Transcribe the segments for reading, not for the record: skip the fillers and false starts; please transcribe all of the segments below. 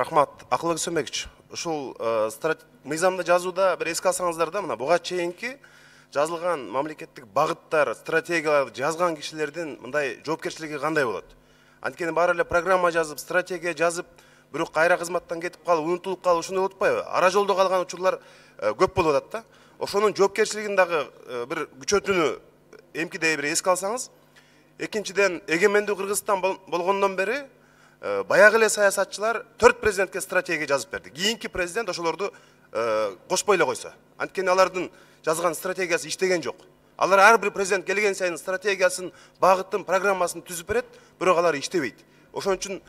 Рахмат. Акылбек Сөмбекович, ушул мыйзамды жазууда бир эске алсаңыздар да, мына буга чейинки жазылган мамлекеттик багыттар, стратегияларды жазган кишилердин мындай жоопкерчилиги кандай болот? Анткени баары эле программа жазып, стратегия жазып, бирок кайра кызматтан кетип калып, унутулуп калып, ушундай болуп атпайбы? Ара жолдо калган учурлар көп болуп атат да. Ошонун жоопкерчилигин дагы бир күчөтүүнү эмкидей бир эске алсаңыз. Экинчиден, Эгемендүү Кыргызстан болгондон бери баягы эле саясатчылар 4 президентке стратегия жазып берди. Кийинки президент ошолорду кошпой эле койсо. Анткени алардын жазган стратегиясы иштеген жок. Алар ар бир президент келген сайын стратегиясын, багытын, программасын түзүп берет, бирок алар иштебейт. Ошон үчүн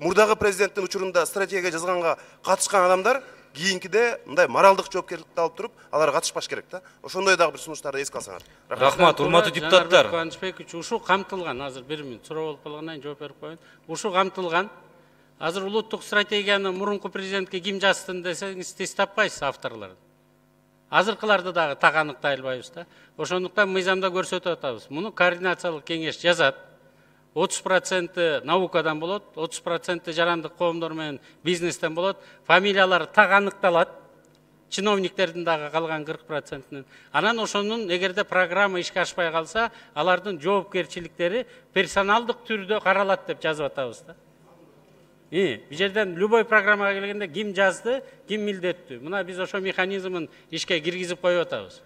мурдагы президенттин учурунда стратегия жазганга катышкан адамдар кийинкиде мындай моралдык жоопкерчиликти алып туруп, алар катышпаш керек да. Ошондой дагы бир сунуштарды эске алсаңар. Рахмат, урматтуу депутаттар. Ушу камтылган, азыр 1 минут суроо болуп калгандан жооп берип коеюн. Ушу камтылган. Азыр улуттук стратегияны мурунку президентке ким жазсын десеңиз тез таппайсыз авторлорду. Азыркыларды дагы так аныктай албайбыз да. Ошондуктан мыйзамда көрсөтүп атабыз. Муну координациялык кеңеш жазат. 30% наукадан болот, 30% жарандык коомдор менен бизнестен болот. Фамилиялары так аныкталат. Чиновниктердин дагы калган 40%. Анан ошонун эгерде программа ишке ашпай калса, алардын жоопкерчиликтери персоналдык түрдө каралат деп жазып атабыз да. Бул жерден любой программага келгенде ким жазды, ким милдеттүү. Мына биз ошо механизмин ишке киргизип коюп атабыз.